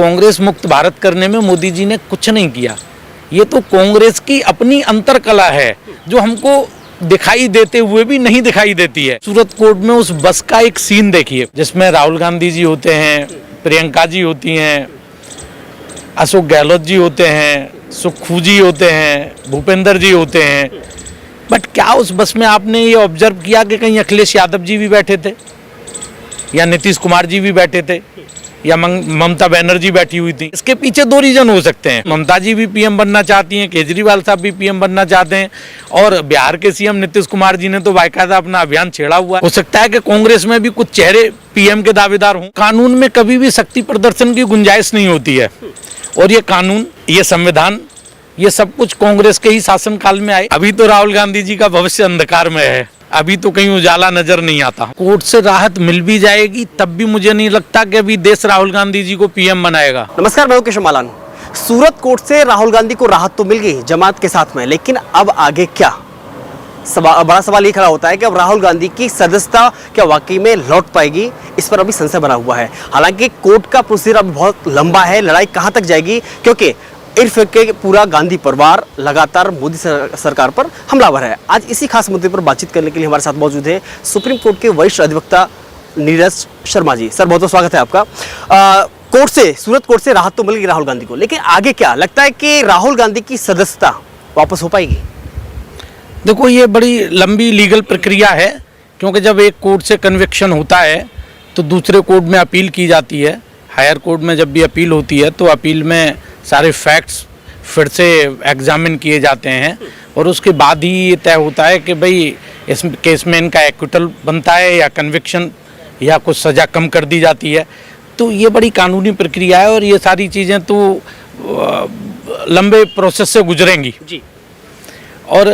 कांग्रेस मुक्त भारत करने में मोदी जी ने कुछ नहीं किया। ये तो कांग्रेस की अपनी अंतरकला है जो हमको दिखाई देते हुए भी नहीं दिखाई देती है। सूरत कोर्ट में उस बस का एक सीन देखिए जिसमें राहुल गांधी जी होते हैं, प्रियंका जी होती हैं, अशोक गहलोत जी होते हैं, सुखू जी होते हैं, भूपेंद्र जी होते हैं। बट क्या उस बस में आपने ये ऑब्जर्व किया कि कहीं अखिलेश यादव जी भी बैठे थे या नीतीश कुमार जी भी बैठे थे या ममता बनर्जी बैठी हुई थी? इसके पीछे दो रीजन हो सकते हैं। ममता जी भी पीएम बनना चाहती हैं, केजरीवाल साहब भी पीएम बनना चाहते हैं और बिहार के सीएम नीतीश कुमार जी ने तो बाकायदा अपना अभियान छेड़ा हुआ है। हो सकता है कि कांग्रेस में भी कुछ चेहरे पीएम के दावेदार हों। कानून में कभी भी शक्ति प्रदर्शन की गुंजाइश नहीं होती है और ये कानून, ये संविधान, ये सब कुछ कांग्रेस के ही शासनकाल में आए। अभी तो राहुल गांधी जी का भविष्य अंधकार में है, अभी तो कहीं उजाला नजर नहीं आता। कोर्ट से राहत मिल भी जाएगी तब भी मुझे नहीं लगता कि अभी देश राहुल गांधी जी को पीएम बनाएगा। नमस्कार, मैं हूं केशव मालान। सूरत कोर्ट से राहुल गांधी को राहत तो मिल गई जमात के साथ में, लेकिन अब आगे क्या? बड़ा सवाल ये खड़ा होता है कि अब राहुल गांधी की सदस्यता क्या वाकई में लौट पाएगी? इस पर अभी संशय बना हुआ है। हालांकि कोर्ट का प्रोसीजर अभी बहुत लंबा है, लड़ाई कहां तक जाएगी, क्योंकि इर्फ के पूरा गांधी परिवार लगातार मोदी सरकार पर हमलावर है। आज इसी खास मुद्दे पर बातचीत करने के लिए हमारे साथ मौजूद है सुप्रीम कोर्ट के वरिष्ठ अधिवक्ता नीरज शर्मा जी। सर, बहुत बहुत स्वागत है आपका। सूरत कोर्ट से राहत तो मिल गई राहुल गांधी को, लेकिन आगे क्या लगता है कि राहुल गांधी की सदस्यता वापस हो पाएगी? देखो, ये बड़ी लंबी लीगल प्रक्रिया है, क्योंकि जब एक कोर्ट से कन्विक्शन होता है तो दूसरे कोर्ट में अपील की जाती है। हायर कोर्ट में जब भी अपील होती है तो अपील में सारे फैक्ट्स फिर से एग्जामिन किए जाते हैं और उसके बाद ही ये तय होता है कि भाई इस केस में इनका एक्विटल बनता है या कन्विक्शन या कुछ सज़ा कम कर दी जाती है। तो ये बड़ी कानूनी प्रक्रिया है और ये सारी चीज़ें तो लंबे प्रोसेस से गुजरेंगी जी। और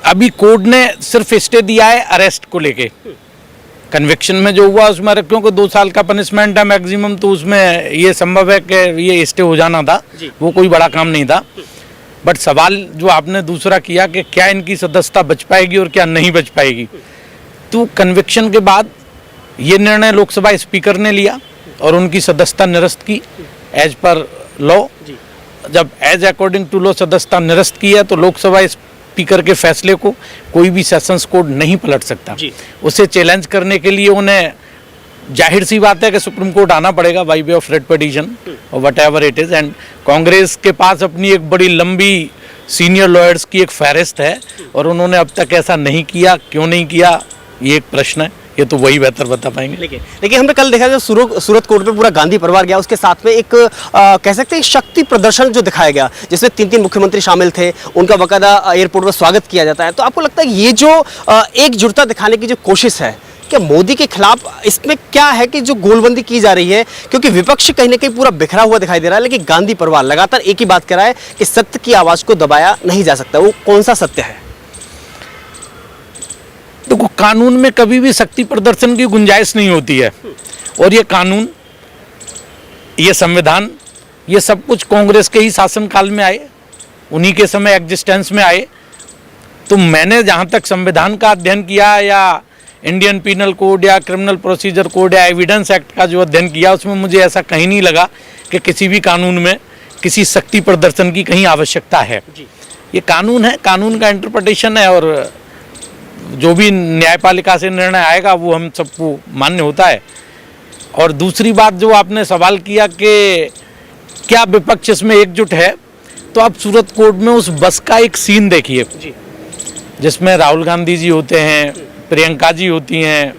अभी कोर्ट ने सिर्फ स्टे दिया है अरेस्ट को लेके। कन्विक्शन में जो हुआ उसमें क्योंकि 2 साल का पनिशमेंट है मैक्सिमम, तो उसमें ये संभव है कि ये स्टे हो जाना था, वो कोई बड़ा काम नहीं था। बट सवाल जो आपने दूसरा किया कि क्या इनकी सदस्यता बच पाएगी और क्या नहीं बच पाएगी, तो कन्विक्शन के बाद ये निर्णय लोकसभा स्पीकर ने लिया और उनकी सदस्यता निरस्त की एज पर लॉ। जब एज अकॉर्डिंग टू लॉ सदस्यता निरस्त की है तो लोकसभा स्पीकर के फैसले को कोई भी सेशंस कोर्ट नहीं पलट सकता। उसे चैलेंज करने के लिए उन्हें जाहिर सी बात है कि सुप्रीम कोर्ट आना पड़ेगा by way of rate petition और whatever it is. And Congress के पास अपनी एक बड़ी लंबी सीनियर लॉयर्स की एक फहरिस्त है और उन्होंने अब तक ऐसा नहीं किया। क्यों नहीं किया, ये एक प्रश्न है, ये तो वही बेहतर बता पाएंगे। लेकिन हमने कल देखा जो सूरत कोर्ट में पूरा गांधी परिवार गया, उसके साथ में एक कह सकते हैं शक्ति प्रदर्शन जो दिखाया गया, जिसमें 3 मुख्यमंत्री शामिल थे, उनका बाकायदा एयरपोर्ट पर स्वागत किया जाता है। तो आपको लगता है ये जो एकजुटता दिखाने की जो कोशिश है, क्या मोदी के खिलाफ इसमें क्या है कि जो गोलबंदी की जा रही है? क्योंकि विपक्ष कहीं ना कहीं पूरा बिखरा हुआ दिखाई दे रहा है, लेकिन गांधी परिवार लगातार एक ही बात कर रहा है कि सत्य की आवाज को दबाया नहीं जा सकता। वो कौन सा सत्य है? देखो, कानून में कभी भी शक्ति प्रदर्शन की गुंजाइश नहीं होती है और ये कानून, ये संविधान, ये सब कुछ कांग्रेस के ही शासनकाल में आए, उन्हीं के समय एग्जिस्टेंस में आए। तो मैंने जहाँ तक संविधान का अध्ययन किया या इंडियन पीनल कोड या क्रिमिनल प्रोसीजर कोड या एविडेंस एक्ट का जो अध्ययन किया, उसमें मुझे ऐसा कहीं नहीं लगा कि किसी भी कानून में किसी शक्ति प्रदर्शन की कहीं आवश्यकता है। ये कानून है, कानून का इंटरप्रिटेशन है और जो भी न्यायपालिका से निर्णय आएगा वो हम सबको मान्य होता है। और दूसरी बात जो आपने सवाल किया कि क्या विपक्ष इसमें एकजुट है, तो आप सूरत कोर्ट में उस बस का एक सीन देखिए जिसमें राहुल गांधी जी होते हैं, प्रियंका जी होती हैं,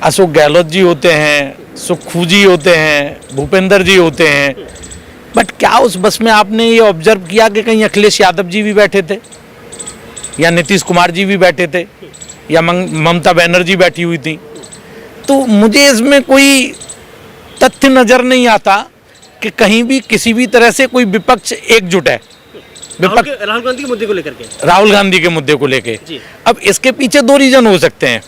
अशोक गहलोत जी होते हैं, सुखू जी होते हैं, भूपेंद्र जी होते हैं। बट क्या उस बस में आपने ये ऑब्जर्व किया कि कहीं अखिलेश यादव जी भी बैठे थे या नीतीश कुमार जी भी बैठे थे या ममता बनर्जी बैठी हुई थी? तो मुझे इसमें कोई तथ्य नजर नहीं आता कि कहीं भी किसी भी तरह से कोई विपक्ष एकजुट है। राहुल गांधी के मुद्दे को लेकर के, राहुल गांधी के मुद्दे को लेके अब इसके पीछे 2 रीजन हो सकते हैं।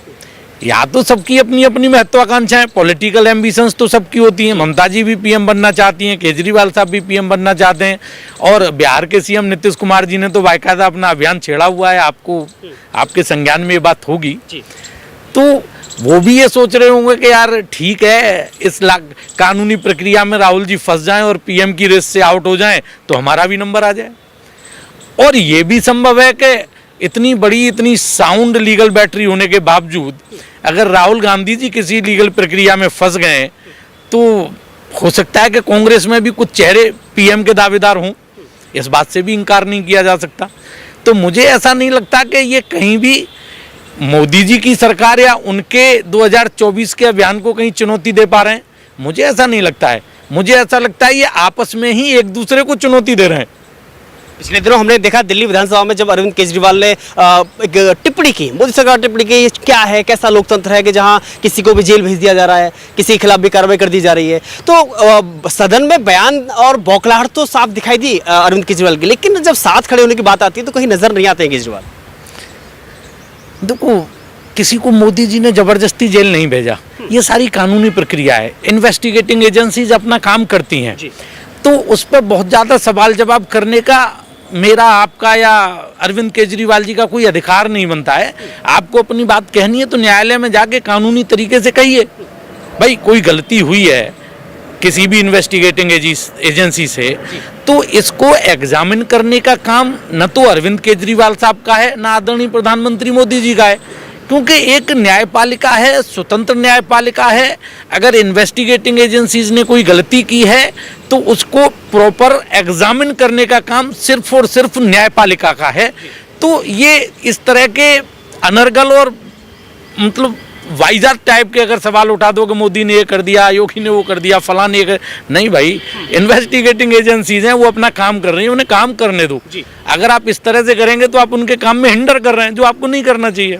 या तो सबकी अपनी अपनी महत्वाकांक्षाएं, पॉलिटिकल एम्बिशंस तो सबकी होती हैं। ममता जी भी पीएम बनना चाहती हैं, केजरीवाल साहब भी पीएम बनना चाहते हैं और बिहार के सीएम नीतीश कुमार जी ने तो बाकायदा अपना अभियान छेड़ा हुआ है। आपको आपके संज्ञान में ये बात होगी। तो वो भी ये सोच रहे होंगे कि यार ठीक है, इस कानूनी प्रक्रिया में राहुल जी फंस जाएं और पीएम की रेस से आउट हो जाएं तो हमारा भी नंबर आ जाए। और ये भी संभव है कि इतनी बड़ी, इतनी साउंड लीगल बैटरी होने के बावजूद अगर राहुल गांधी जी किसी लीगल प्रक्रिया में फंस गए तो हो सकता है कि कांग्रेस में भी कुछ चेहरे पीएम के दावेदार हों। इस बात से भी इनकार नहीं किया जा सकता। तो मुझे ऐसा नहीं लगता कि ये कहीं भी मोदी जी की सरकार या उनके 2024 के अभियान को कहीं चुनौती दे पा रहे हैं। मुझे ऐसा नहीं लगता है। मुझे ऐसा लगता है ये आपस में ही एक दूसरे को चुनौती दे रहे हैं। पिछले दिनों हमने देखा दिल्ली विधानसभा में जब अरविंद केजरीवाल ने एक टिप्पणी की, मोदी सरकार टिप्पणी की, ये क्या है, कैसा लोकतंत्र है कि जहां किसी को भी जेल भेज दिया जा रहा है, किसी के खिलाफ भी कार्रवाई कर दी जा रही है। तो सदन में बयान और बौखलाहट तो साफ दिखाई दी अरविंद केजरीवाल की, लेकिन जब साथ खड़े होने की बात आती है तो कहीं नजर नहीं आते हैं केजरीवाल। देखो, किसी को मोदी जी ने जबरदस्ती जेल नहीं भेजा। ये सारी कानूनी प्रक्रिया है। इन्वेस्टिगेटिंग एजेंसीज अपना काम करती हैं, तो उस पर बहुत ज़्यादा सवाल जवाब करने का मेरा, आपका या अरविंद केजरीवाल जी का कोई अधिकार नहीं बनता है। आपको अपनी बात कहनी है तो न्यायालय में जाके कानूनी तरीके से कहिए। भाई कोई गलती हुई है किसी भी इन्वेस्टिगेटिंग एजेंसी से, तो इसको एग्जामिन करने का काम न तो अरविंद केजरीवाल साहब का है, न आदरणीय प्रधानमंत्री मोदी जी का है। क्योंकि एक न्यायपालिका है, स्वतंत्र न्यायपालिका है। अगर इन्वेस्टिगेटिंग एजेंसीज ने कोई गलती की है तो उसको प्रॉपर एग्जामिन करने का काम सिर्फ और सिर्फ न्यायपालिका का है। तो ये इस तरह के अनर्गल और मतलब वाइजर टाइप के अगर सवाल उठा दो कि मोदी ने ये कर दिया, योगी ने वो कर दिया, फलां ने ये कर, नहीं भाई, इन्वेस्टिगेटिंग एजेंसीज हैं, वो अपना काम कर रही हैं, उन्हें काम करने दो। अगर आप इस तरह से करेंगे तो आप उनके काम में हिंडर कर रहे हैं, जो आपको नहीं करना चाहिए।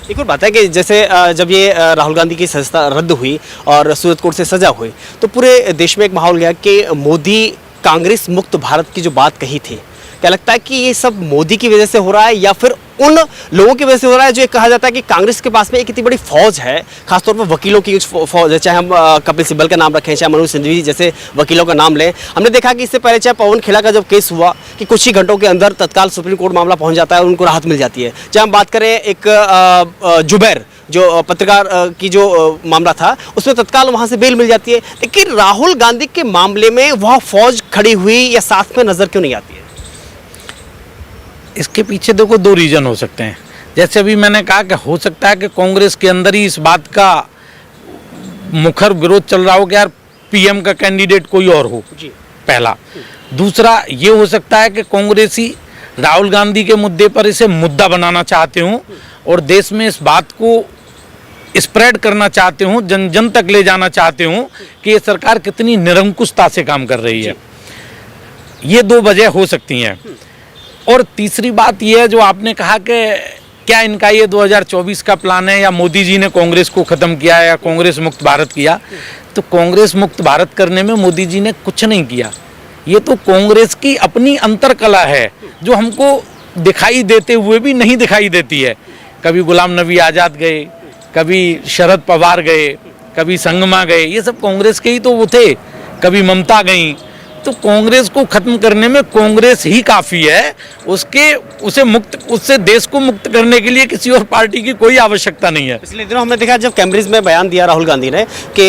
एक और बात है कि जैसे जब ये राहुल गांधी की सजा रद्द हुई और सूरत कोर्ट से सजा हुई तो पूरे देश में एक माहौल गया कि मोदी कांग्रेस मुक्त भारत की जो बात कही थी, क्या लगता है कि ये सब मोदी की वजह से हो रहा है या फिर उन लोगों की वजह से हो रहा है जो कहा जाता है कि कांग्रेस के पास में एक इतनी बड़ी फौज है, खासतौर पर वकीलों की फौज है, चाहे हम कपिल सिब्बल का नाम रखें, चाहे मनोज सिंघवी जैसे वकीलों का नाम लें। हमने देखा कि इससे पहले चाहे पवन खेड़ा का जब केस हुआ कि कुछ ही घंटों के अंदर तत्काल सुप्रीम कोर्ट मामला पहुंच जाता है और उनको राहत मिल जाती है। चाहे हम बात करें एक जुबैर जो पत्रकार की जो मामला था, उसमें तत्काल वहां से बेल मिल जाती है। लेकिन राहुल गांधी के मामले में वह फौज खड़ी हुई या साथ में नजर क्यों नहीं आती है? इसके पीछे देखो दो रीजन हो सकते हैं। जैसे अभी मैंने कहा कि हो सकता है कि कांग्रेस के अंदर ही इस बात का मुखर विरोध चल रहा हो कि यार पीएम का कैंडिडेट कोई और हो, पहला। दूसरा ये हो सकता है कि कांग्रेसी राहुल गांधी के मुद्दे पर इसे मुद्दा बनाना चाहते हों और देश में इस बात को स्प्रेड करना चाहते हों, जन जन तक ले जाना चाहते हों कि ये सरकार कितनी निरंकुशता से काम कर रही है। ये दो वजह हो सकती हैं। और तीसरी बात यह है जो आपने कहा कि क्या इनका ये 2024 का प्लान है या मोदी जी ने कांग्रेस को ख़त्म किया या कांग्रेस मुक्त भारत किया। तो कांग्रेस मुक्त भारत करने में मोदी जी ने कुछ नहीं किया। ये तो कांग्रेस की अपनी अंतरकला है जो हमको दिखाई देते हुए भी नहीं दिखाई देती है। कभी गुलाम नबी आज़ाद गए, कभी शरद पवार गए, कभी संगमा गए, ये सब कांग्रेस के ही तो वो थे। कभी ममता गई। तो कांग्रेस को खत्म करने में कांग्रेस ही काफ़ी है। उससे देश को मुक्त करने के लिए किसी और पार्टी की कोई आवश्यकता नहीं है। पिछले दिनों हमने देखा जब कैम्ब्रिज में बयान दिया राहुल गांधी ने कि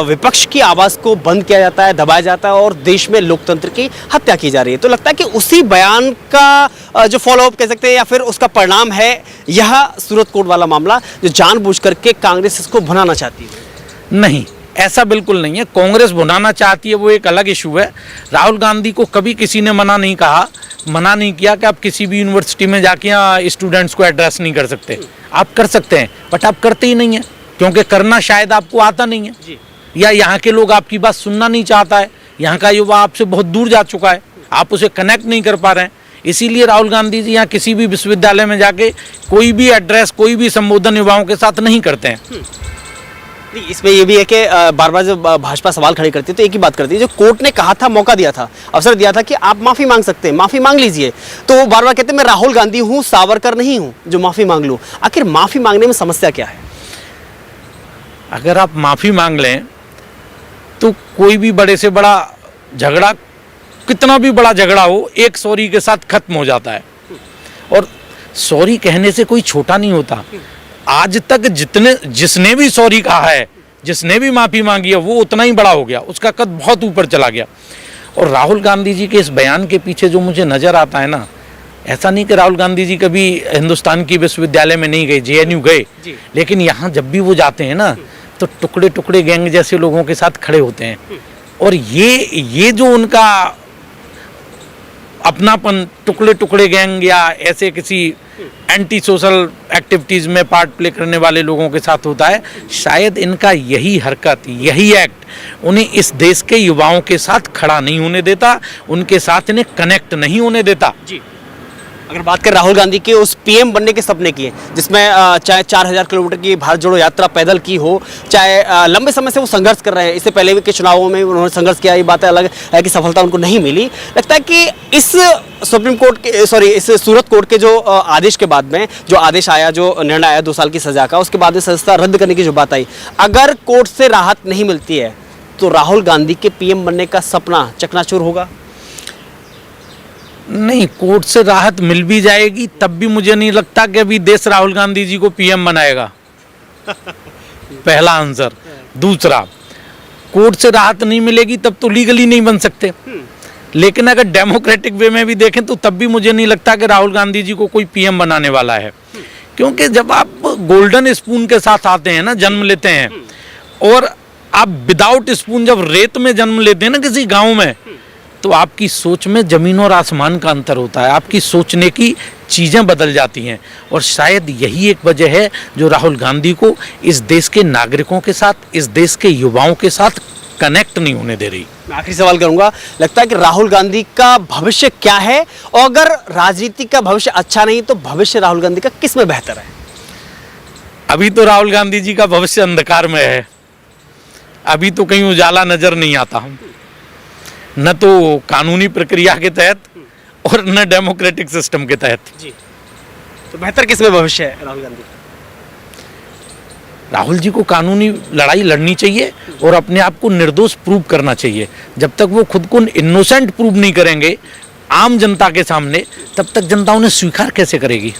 विपक्ष की आवाज़ को बंद किया जाता है, दबाया जाता है और देश में लोकतंत्र की हत्या की जा रही है। तो लगता है कि उसी बयान का जो फॉलोअप कह सकते हैं या फिर उसका परिणाम है यह सूरत कोर्ट वाला मामला जो जानबूझ करके कांग्रेस इसको भुनाना चाहती है। नहीं, ऐसा बिल्कुल नहीं है। कांग्रेस भुनाना चाहती है वो एक अलग इशू है। राहुल गांधी को कभी किसी ने मना नहीं किया कि आप किसी भी यूनिवर्सिटी में जाके यहाँ स्टूडेंट्स को एड्रेस नहीं कर सकते। आप कर सकते हैं, बट आप करते ही नहीं हैं क्योंकि करना शायद आपको आता नहीं है या यहाँ के लोग आपकी बात सुनना नहीं चाहता है। यहाँ का युवा आपसे बहुत दूर जा चुका है, आप उसे कनेक्ट नहीं कर पा रहे हैं। इसीलिए राहुल गांधी जी यहाँ किसी भी विश्वविद्यालय में जाके कोई भी एड्रेस, कोई भी संबोधन युवाओं के साथ नहीं करते हैं। इसमें ये भी है कि बार बार जब भाजपा सवाल खड़े करती है तो एक ही बात करती है, जो कोर्ट ने कहा था, मौका दिया था, अवसर दिया था कि आप माफ़ी मांग सकते हैं, माफ़ी मांग लीजिए, तो वो बार बार कहते हैं मैं राहुल गांधी हूँ, सावरकर नहीं हूँ जो माफ़ी मांग लूँ। आखिर माफ़ी मांगने में समस्या क्या है? अगर आप माफ़ी मांग लें तो कोई भी बड़े से बड़ा झगड़ा, कितना भी बड़ा झगड़ा हो, एक सॉरी के साथ खत्म हो जाता है। और सॉरी कहने से कोई छोटा नहीं होता। आज तक जिसने भी सॉरी कहा है, जिसने भी माफ़ी मांगी है, वो उतना ही बड़ा हो गया, उसका कद बहुत ऊपर चला गया। और राहुल गांधी जी के इस बयान के पीछे जो मुझे नज़र आता है ना, ऐसा नहीं कि राहुल गांधी जी कभी हिंदुस्तान की विश्वविद्यालय में नहीं गए, JNU गए, लेकिन यहाँ जब भी वो जाते हैं ना तो टुकड़े टुकड़े गैंग जैसे लोगों के साथ खड़े होते हैं। और ये जो उनका अपनापन टुकड़े टुकड़े गैंग या ऐसे किसी एंटी सोशल एक्टिविटीज़ में पार्ट प्ले करने वाले लोगों के साथ होता है, शायद इनका यही हरकत, यही एक्ट उन्हें इस देश के युवाओं के साथ खड़ा नहीं होने देता, उनके साथ इन्हें कनेक्ट नहीं होने देता। जी, अगर बात करें राहुल गांधी के उस PM बनने के सपने की, जिसमें चाहे 4000 किलोमीटर की भारत जोड़ो यात्रा पैदल की हो, चाहे लंबे समय से वो संघर्ष कर रहे हैं, इससे पहले भी के चुनावों में उन्होंने संघर्ष किया, ये बात अलग है कि सफलता उनको नहीं मिली। लगता है कि इस सुप्रीम कोर्ट के इस सूरत कोर्ट के जो आदेश के बाद में जो आदेश आया, जो निर्णय आया 2 साल की सजा का, उसके बाद में सदस्यता रद्द करने की जो बात आई, अगर कोर्ट से राहत नहीं मिलती है तो राहुल गांधी के PM बनने का सपना चकनाचूर होगा? नहीं, कोर्ट से राहत मिल भी जाएगी तब भी मुझे नहीं लगता कि अभी देश राहुल गांधी जी को PM बनाएगा। पहला आंसर। दूसरा, कोर्ट से राहत नहीं मिलेगी तब तो लीगली नहीं बन सकते, लेकिन अगर डेमोक्रेटिक वे में भी देखें तो तब भी मुझे नहीं लगता कि राहुल गांधी जी को कोई PM बनाने वाला है। क्योंकि जब आप गोल्डन स्पून के साथ आते हैं ना, जन्म लेते हैं, और आप विदाउट स्पून जब रेत में जन्म लेते हैं ना किसी गाँव में, तो आपकी सोच में ज़मीन और आसमान का अंतर होता है, आपकी सोचने की चीज़ें बदल जाती हैं। और शायद यही एक वजह है जो राहुल गांधी को इस देश के नागरिकों के साथ, इस देश के युवाओं के साथ कनेक्ट नहीं होने दे रही। मैं आखिरी सवाल करूंगा, लगता है कि राहुल गांधी का भविष्य क्या है, और अगर राजनीति का भविष्य अच्छा नहीं तो भविष्य राहुल गांधी का किस में बेहतर है? अभी तो राहुल गांधी जी का भविष्य अंधकार में है, अभी तो कहीं उजाला नजर नहीं आता, न तो कानूनी प्रक्रिया के तहत और न डेमोक्रेटिक सिस्टम के तहत। जी, तो बेहतर किस में भविष्य है राहुल गांधी? राहुल जी को कानूनी लड़ाई लड़नी चाहिए और अपने आप को निर्दोष प्रूव करना चाहिए। जब तक वो खुद को इनोसेंट प्रूव नहीं करेंगे आम जनता के सामने, तब तक जनता उन्हें स्वीकार कैसे करेगी?